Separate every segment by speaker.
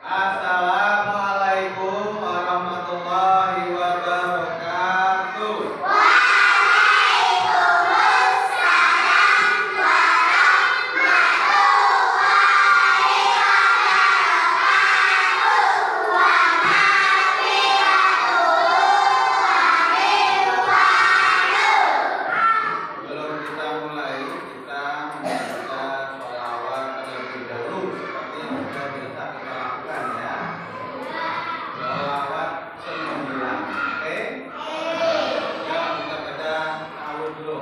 Speaker 1: Assalamualaikum warahmatullahi wabarakatuh. Sebelum kita mulai, kita membaca sholawat terlebih dahulu seperti yang sudah biasa kita lakukan ya. Sholawat 9, oke? Ya, kita baca ta'awudz dulu.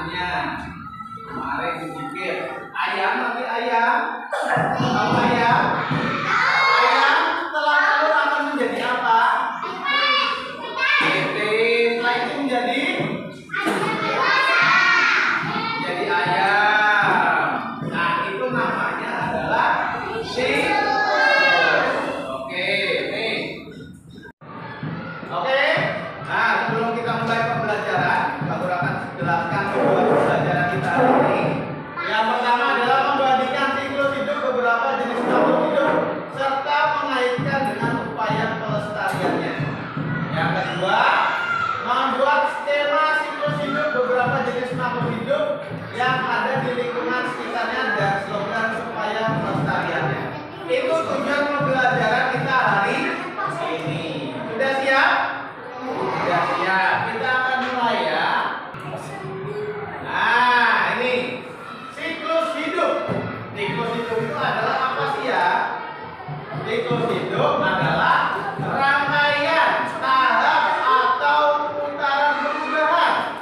Speaker 1: turunan-turunannya. Mari sedikit. Ayam, nanti ayam. Tahu ayam? Ayam setelah telur akan menjadi apa? Betis. Setelah itu menjadi ayam. Nah, itu namanya adalah siklus. Oke, nih. Oke. Nah, sebelum kita mulai pembelajaran, aku akan jelaskan tujuan pembelajaran kita hari ini. Yang pertama adalah membandingkan siklus hidup beberapa jenis makhluk hidup serta mengaitkan dengan upaya pelestariannya. Yang kedua, membuat skema siklus hidup beberapa jenis makhluk hidup yang ada di lingkungan sekitarnya dan slogan upaya pelestariannya. Itu tujuan pembelajaran kita hari ini. Sudah siap? Sudah siap. Kita akan mulai ya. Nah, ini siklus hidup. Siklus hidup itu adalah apa sih ya? Siklus hidup adalah rangkaian tahap atau putaran perubahan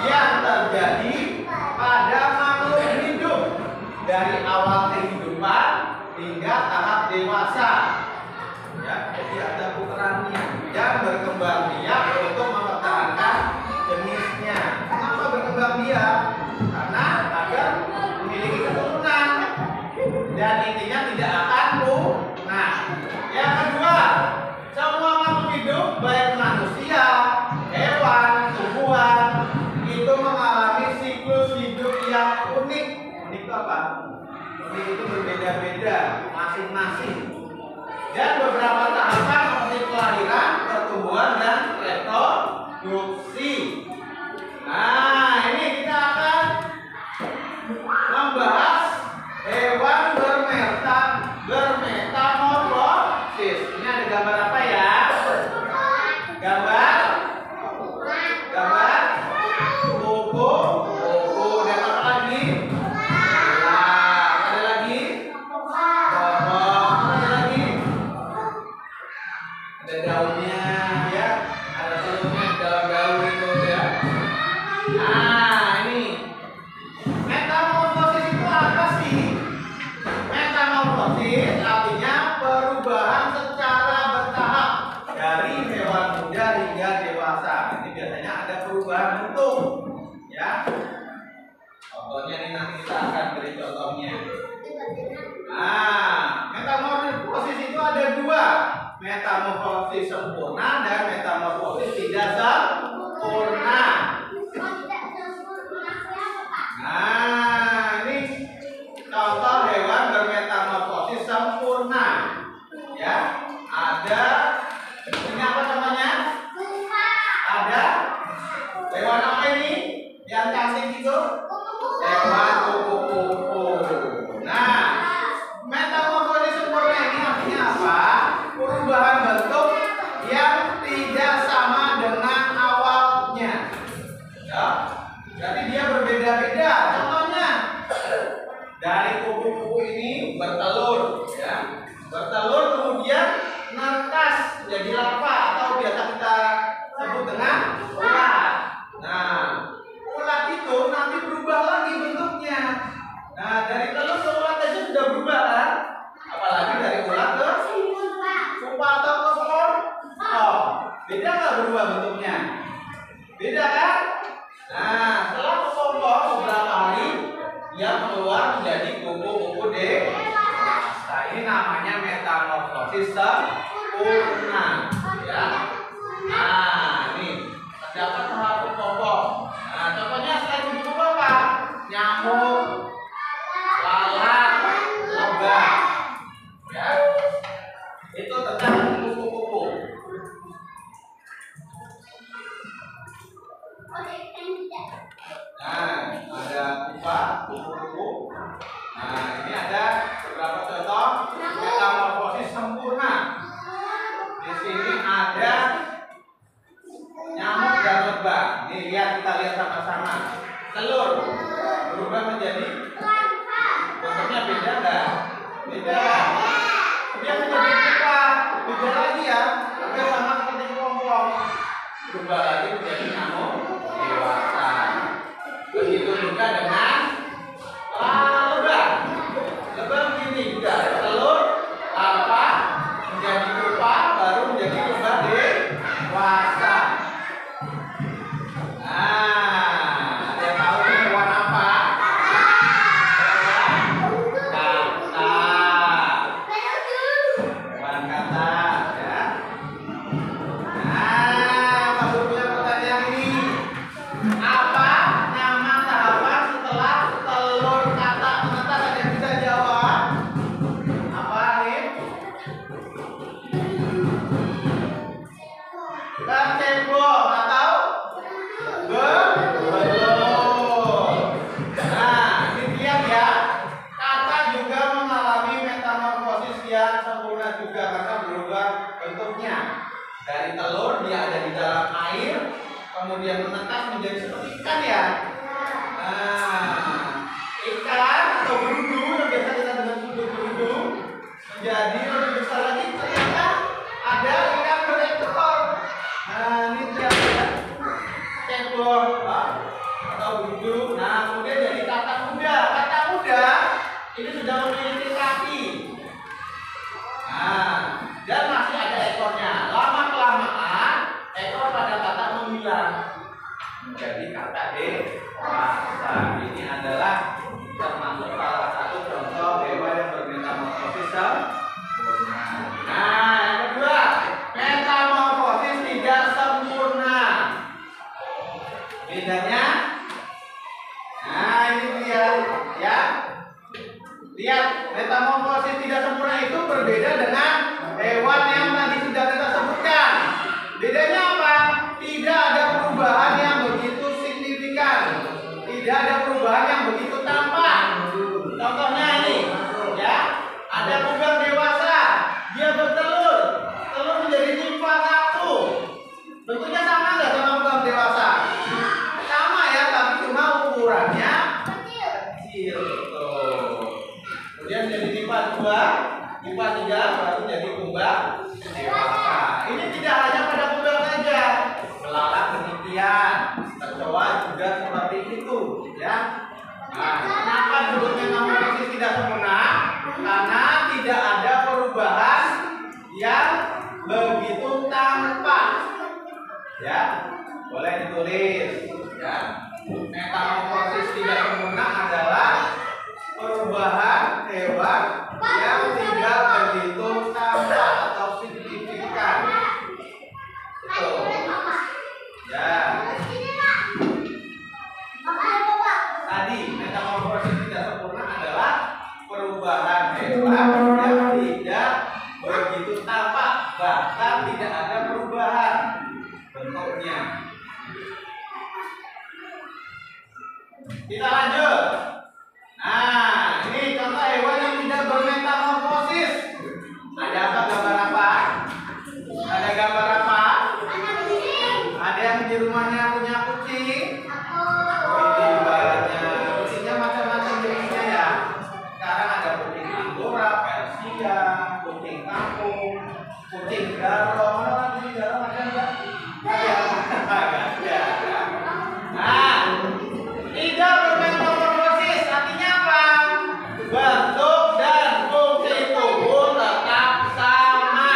Speaker 1: yang terjadi pada makhluk hidup dari awal kehidupan hingga tahap dewasa. Ya, jadi ada putarannya yang berkembang biak untuk mempertahankan jenisnya. Kenapa berkembang biak? Karena agar memiliki keturunan dan intinya tidak akan punah. Yang kedua, semua makhluk hidup baik manusia, hewan, tumbuhan itu mengalami siklus hidup yang unik. Unik itu apa? Unik itu berbeda-beda masing-masing. Dan beberapa tahapan seperti kelahiran, pertumbuhan, dan reproduksi. Nah, ini kita akan membahas hewan bermetamorfosis. Ini ada gambar apa ya? Gambar kuku. Dan apa lagi? Ada lagi? Ada lagi? Ada daunnya ya, ada telurnya di dalam daun itu ya. Nah, ini metamorfosis itu apa sih? Metamorfosis artinya perubahan secara bertahap dari hewan muda hingga dewasa. Ini biasanya ada perubahan bentuk ya. Contohnya ini nanti kita akan beri contohnya. Nah, metamorfosis itu ada dua. Metamorfosis sempurna dan metamorfosis tidak sempurna. Nah, ini contoh hewan bermetamorfosis sempurna. Ya, ada ini apa namanya? Ada hewan apa ini? Yang cantik itu? Hewan kupu-kupu. Nah, metamorfosis sempurna ini artinya apa? Perubahan bentuk yang tidak sama dengan awalnya. Ya, jadi dia berbeda-beda. Contohnya dari kupu-kupu ini bertelur, ya, bertelur kemudian netas jadi larva atau biasa kita sebut dengan ulat. Nah, ulat itu nanti berubah lagi bentuknya. Nah, dari telur ke ulat aja sudah berubah kan? Apalagi dari ulat ke pupa atau ke telur. Oh, beda nggak berubah bentuknya? Beda kan? Nah, setelah kepompong beberapa hari, dia keluar menjadi kupu-kupu dewasa. Ini namanya metamorfosis sempurna. Ya. Nah, ini terdapat tahap kepompong. Nah, contohnya selain kupu-kupu apa? Nyamuk, lalat, lebah. Ya. Itu tentang kupu-kupu. Nah, ada pupa, kupu-kupu. Nah, ini ada beberapa contoh metamorfosis sempurna. Di sini ada nyamuk dan lebah. Nih, kita lihat sama-sama. Telur berubah menjadi bentuknya beda nggak? Beda. Dia menjadi pupa, beda lagi ya. Hampir sama seperti kepompong. Berubah lagi menjadi nyamuk dewasa. punah juga karena berubah bentuknya. Dari telur dia ada di dalam air, kemudian menetas menjadi seperti ikan ya. Nah, ikan atau berudu yang biasa kita dengan sebut berudu menjadi lebih besar lagi, ternyata ada ikan berekor. Nah, ini dia ekor atau berudu. Nah, kemudian jadi kakak muda. Kakak muda ini sudah memiliki kaki. Nah, dan masih ada ekornya. Lama kelamaan ekor pada kakak menghilang menjadi kakak dewasa. Ini adalah termasuk salah satu contoh hewan yang bermetamorfosis sempurna. Nah, yang kedua, metamorfosis tidak sempurna. Bedanya, nah ini dia, ya. Lihat, metamorfosis tidak sempurna itu berbeda dengan hewan yang tadi sudah kita sebutkan. Bedanya apa? Tidak ada perubahan yang begitu signifikan. Tidak ada perubahan yang begitu tampak. Contohnya ini, ya, ada kunggang dewasa, dia bertelur, telur menjadi nimfa satu. Bentuknya sama nggak sama kunggang dewasa? Sama ya, tapi cuma ukurannya kecil. Kemudian jadi nimfa dua, nimfa tiga, baru jadi kunggang dewasa. Ini tidak hanya pada kunggang saja, melala demikian, kecoa juga seperti itu, ya. Nah, kenapa disebut metamorfosis tidak sempurna? Karena tidak ada perubahan yang begitu tampak. Ya, boleh ditulis. Ya, metamorfosis tidak sempurna adalah perubahan hewan yang tidak begitu tampak atau signifikan. Betul. Ya. Tadi metamorfosis tidak sempurna adalah perubahan hewan yang tidak begitu tampak, bahkan tidak ada perubahan bentuknya. Kita lanjut. Nah, ini contoh hewan yang tidak bermetamorfosis. Ada apa, gambar apa? Ada gambar apa? Ada yang di rumahnya punya kucing? Ini ibaratnya kucingnya macam-macam jenisnya ya. Sekarang ada kucing Angora, Persia, kucing kampung, kucing garong. Mana kucing garong ada nggak? Ada. Nah, tidak bermetamorfosis artinya apa? Bentuk dan fungsi tubuh tetap sama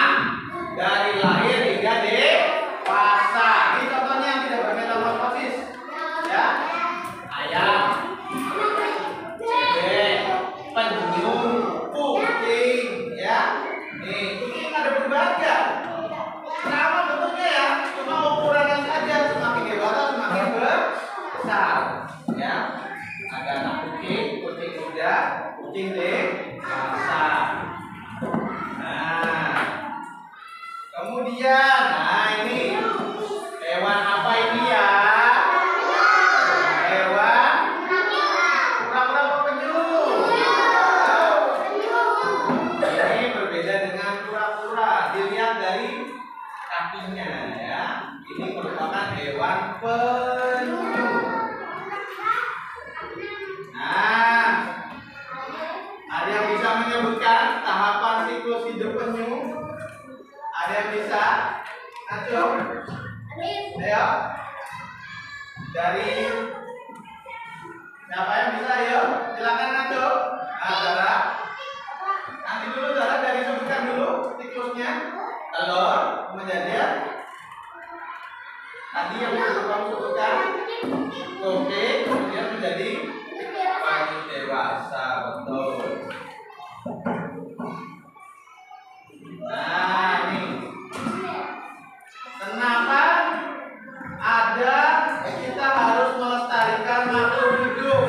Speaker 1: dari lahir hingga dewasa. Ini contohnya yang tidak bermetamorfosis, ya. Ayam, bebek, penyu, kucing, ya. Nih, kucing ada perubahan nggak? Sama bentuknya ya, cuma ukurannya saja, semakin dewasa semakin besar, ya. Ada anak kucing, kucing muda, kucing dewasa. Nah, kemudian, nah ini hewan apa ini ya? Hewan kura-kura apa penyu? Ini berbeda dengan kura-kura. Dilihat dari kakinya ya. Ini merupakan hewan penyu. Nah, ada yang bisa menyebutkan tahapan siklus hidup penyu? Ada yang bisa? Ayo. Ayo. Dari siapa yang bisa? Ayo, silakan Ayo. Nah, Zara. Nanti dulu Zara dari sebutkan dulu siklusnya. Telur, kemudian tadi yang kamu sebutkan. Oke, kemudian menjadi penyu dewasa, betul. Nah, ini kenapa ada kita harus melestarikan makhluk hidup?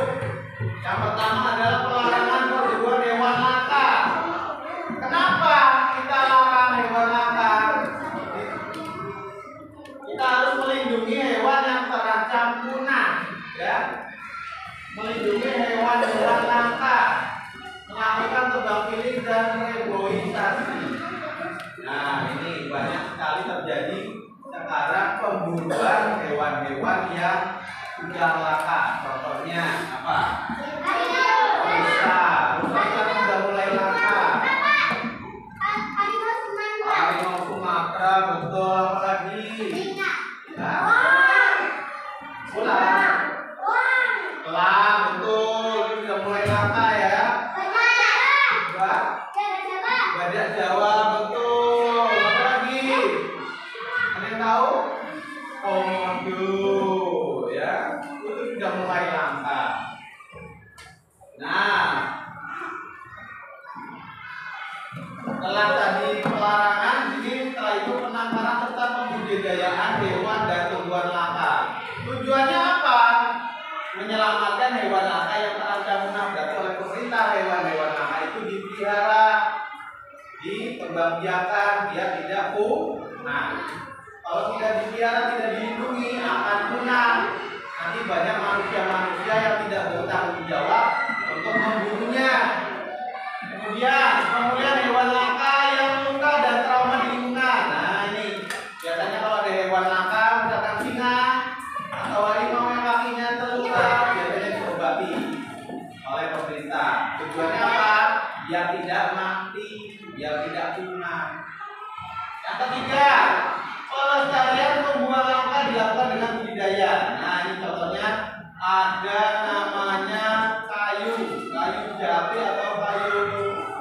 Speaker 1: Yang pertama adalah pelarangan perburuan hewan langka. Kenapa kita larang hewan langka? Kita harus melindungi hewan yang terancam punah, ya. Melindungi hewan-hewan langka. duluan hewan-hewan yang sudah langka. Contohnya apa? Rusa. Rusa kan sudah mulai langka. Harimau Sumatera, betul. Apa lagi? Ular. Elang, betul. Ini sudah mulai langka ya. Badak Jawa, betul. Apa lagi? Ada yang tahu? Komodo, ya. Itu sudah mulai langka. Nah, setelah tadi pelarangan, jadi setelah itu penangkaran serta pembudidayaan hewan dan tumbuhan langka. Tujuannya apa? Menyelamatkan hewan langka yang terancam punah. Berarti oleh pemerintah hewan-hewan langka itu dipelihara, dikembangbiakan, dia tidak punah. Kalau tidak dipelihara, tidak dilindungi, akan punah. Nanti banyak manusia-manusia yang tidak bertanggung jawab untuk membunuhnya. Kemudian pemulihan hewan langka yang luka dan trauma di lingkungan. Nah ini biasanya kalau ada hewan langka, misalkan singa atau harimau yang kakinya terluka, biasanya diobati oleh pemerintah. Tujuannya apa? Biar tidak mati, biar tidak punah. Yang ketiga, pelestarian tumbuhan langka dilakukan dengan budidaya. Nah ini contohnya ada namanya kayu jati atau kayu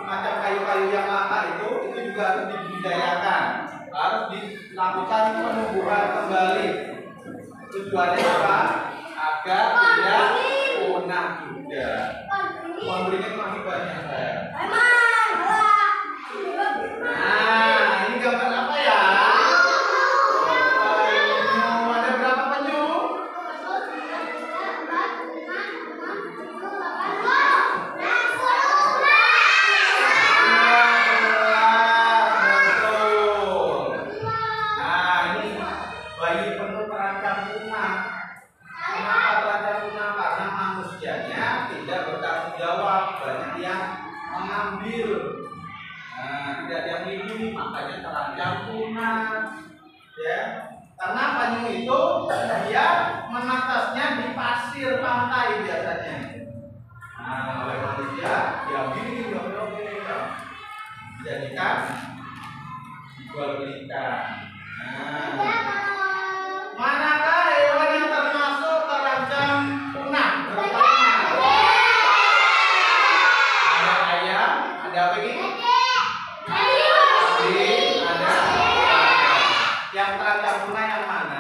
Speaker 1: macam kayu-kayu yang langka itu juga harus dibudidayakan, harus dilakukan penumbuhan kembali. Tujuannya apa? Agar tidak punah juga. Pemberinya masih banyak saya. Nah, ini gambar apa ya? Ada berapa penyu? 12, betul. Nah, ini bayi penyu terancam punah. Kenapa terancam punah? Karena manusianya tidak bertanggung jawab, banyak yang mengambil. Nah, tidak ada yang melindungi, makanya terancam punah. Ya, karena penyu itu dia menetasnya di pasir pantai biasanya. Nah, oleh manusia diambil dijadikan jual belikan. Nah, manakah hewan yang termasuk terancam punah? Ada ayam, ada apa ini? Ada. Yang terancam punah yang mana?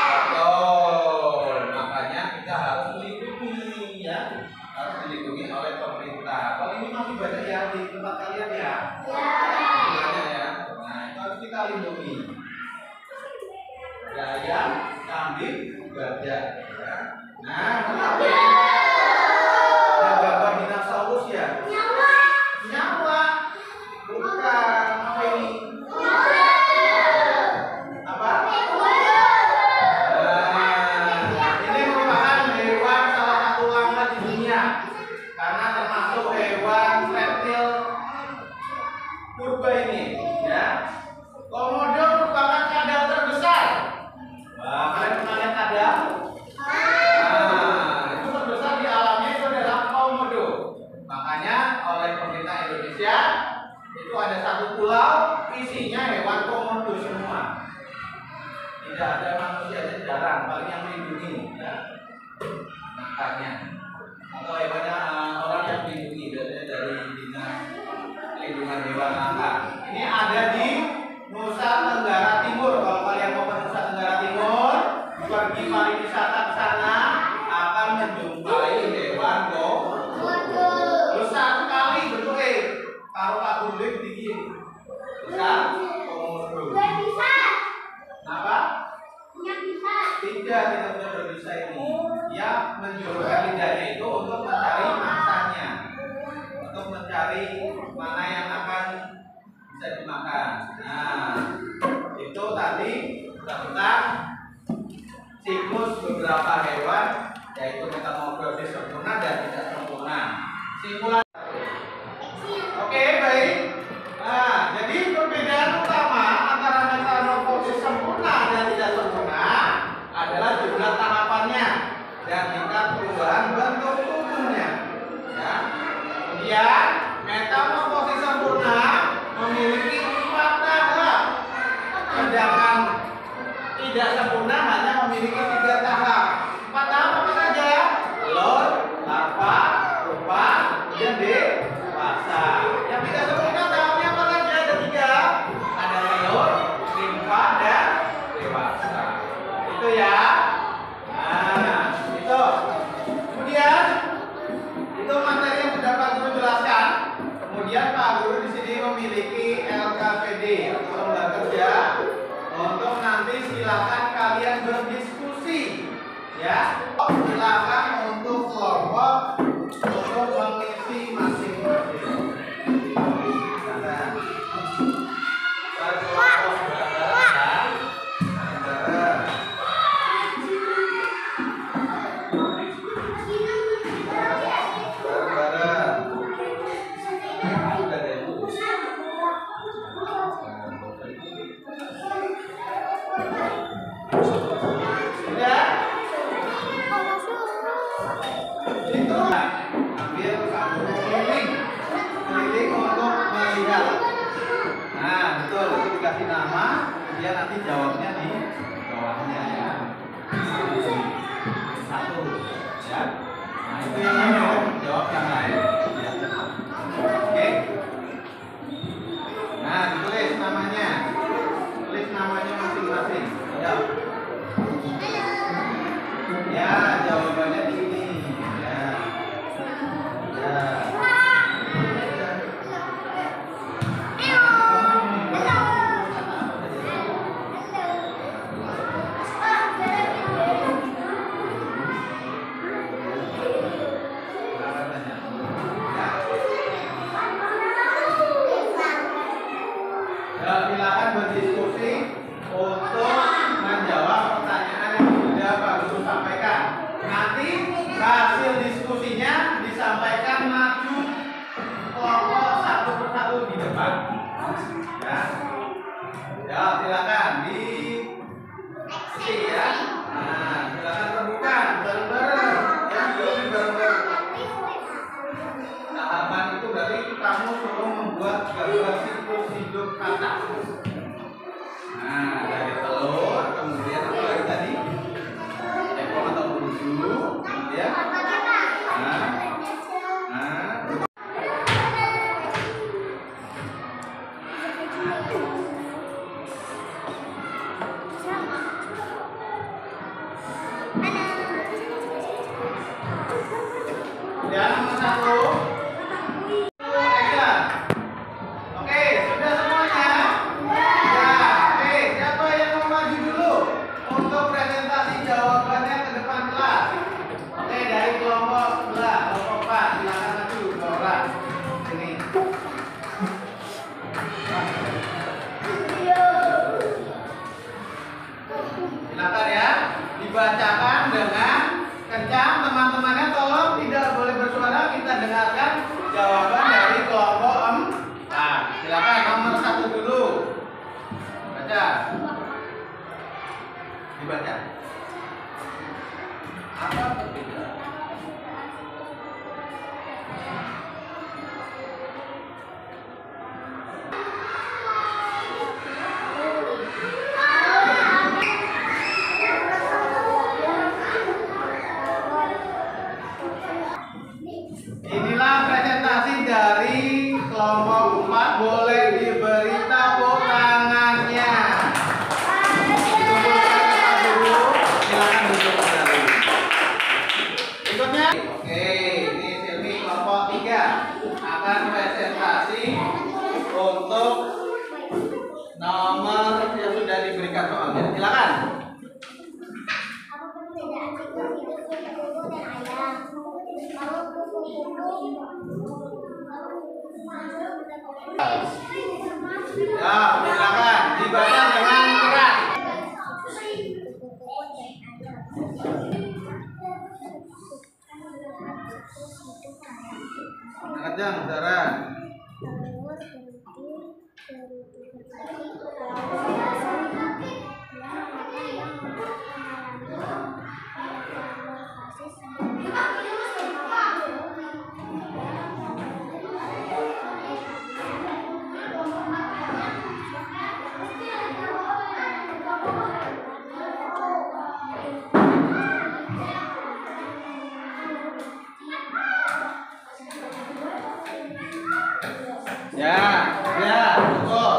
Speaker 1: Betul. Makanya kita harus melindungi, ya. Harus dilindungi oleh pemerintah. Kalau ini masih banyak ya di tempat kalian ya. Banyak ya. Nah, itu harus kita lindungi. Ada ayam, kambing, badak. Nah, kenapa ini? Ada gambar dinosaurus ya? Nyawa. Bukan. Apa ini? Apa? Ini merupakan hewan salah satu langka di dunia karena termasuk hewan reptil purba ini, ya. Komodo merupakan kadal terbesar. Wah, kalian pernah lihat kadal? Nah, itu terbesar di alamnya itu adalah komodo. Makanya oleh pemerintah Indonesia itu ada satu pulau isinya hewan komodo semua. Tidak ada manusianya, jarang, paling yang melindungi, ya. Makanya atau hewannya orang yang melindungi biasanya dari dinas pelindungan hewan langka. Ini ada di Nusa Tenggara Timur. Kalau kalian mau ke Nusa Tenggara Timur, pergi pariwisata ke sana akan menjumpai hewan komodo. Besar sekali bentuknya. Kalau Pak Budi bikin besar komodo. Kenapa? Tidak punya berbisa ini. Dia menjulurkan lidahnya itu untuk mencari mangsanya, untuk mencari mana yang akan bisa dimakan. Nah, itu tadi tentang siklus beberapa hewan, yaitu metamorfosis sempurna dan tidak sempurna. Simpulan. Oke, baik. Nah, jadi perbedaan utama antara metamorfosis sempurna dan tidak memiliki LKPD atau lembar kerja untuk nanti silakan kalian berdiskusi, ya. Silakan untuk kelompok untuk mengisi masing-masing. Kasih nama, dia nanti jawabnya di bawahnya, ya. Satu, ya. Nah, itu yang lain jawab yang lain, ya. Oke. Nah, ditulis namanya, tulis namanya masing-masing. Ya. Ya, jawabannya di sini. Ya. Ya. Silakan berdiskusi untuk menjawab pertanyaan yang sudah Pak Guru sampaikan. Nanti hasil diskusinya disampaikan maju kelompok satu persatu di depan. Ya, ya silakan di sini, ya. Nah, silakan terbuka bareng-bareng. Ya, bareng-bareng. Tahapan itu berarti kamu suruh membuat gambar siklus hidup kata. Nah, dari telur, kemudian apa lagi tadi? Ekor atau bulu, kemudian ya, nomor satu. Silakan ya, dibacakan dengan kencang. Teman-temannya tolong tidak boleh bersuara, kita dengarkan jawaban dari kelompok 4. Silakan nomor 1 dulu. Baca. Dibaca. Apa berbeda? Inilah presentasi dari kelompok 4. Boleh diberi tepuk tangannya. Dikumpulkan dulu. Silakan duduk kembali. Berikutnya, oke, ini Silmi kelompok 3 akan presentasi untuk nomor yang sudah diberikan soalnya. Silakan. Ya, silakan dibaca dengan keras. Kencang, saudara. Ya, betul.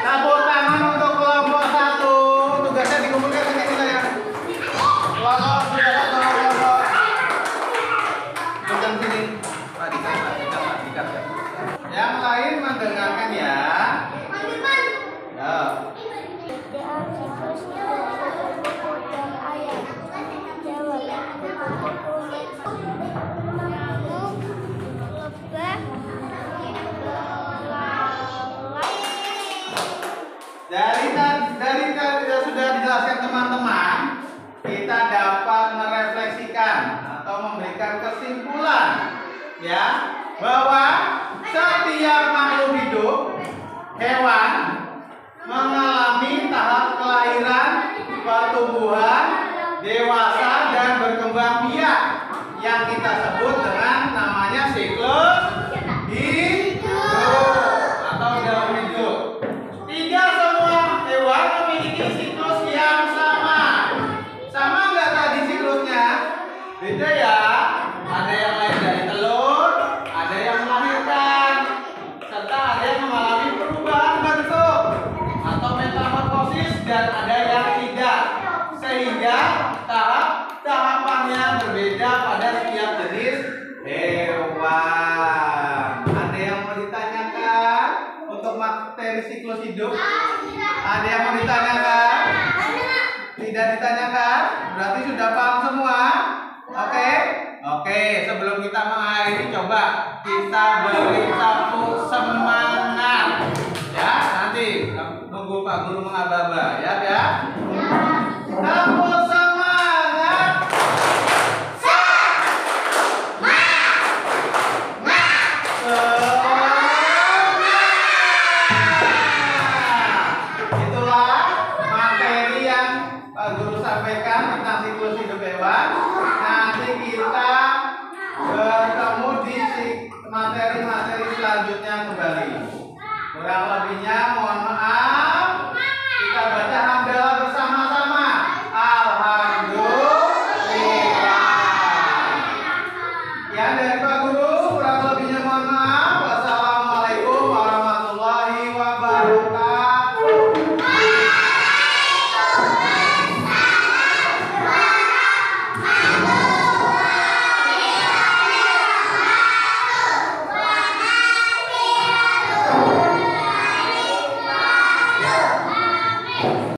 Speaker 1: Tepuk tangan untuk kelompok 1. Tugasnya dikumpulkan ke sini saya. Kelompok kelompok. Tentang sini. Pak, dikat. Yang lain mendengarkan ya. Dari sudah dijelaskan teman-teman, kita dapat merefleksikan atau memberikan kesimpulan ya bahwa setiap makhluk hidup hewan mengalami tahap kelahiran, pertumbuhan, dewasa dan berkembang biak yang kita sebut dengan namanya siklus hidup atau dalam hidup. Tidak semua hewan memiliki siklus yang sama. Sama nggak tadi siklusnya? Beda ya. Ada yang lahir dari telur, ada yang melahirkan, serta ada yang mengalami perubahan bentuk atau metamorfosis dan ada yang tidak. Sehingga tahapannya berbeda pada setiap jenis hewan. Ada yang mau ditanyakan untuk materi siklus hidup? Ada yang mau ditanyakan? Tidak ditanyakan? Berarti sudah paham semua? Oke? Oke, sebelum kita mengakhiri coba kita beri satu semangat. Ya, nanti tunggu Pak Guru mengaba-aba ya, ya. Tepuk semangat. Itulah materi yang Pak Guru sampaikan tentang siklus hidup hewan. Nanti kita bertemu di materi-materi selanjutnya kembali. Kurang lebihnya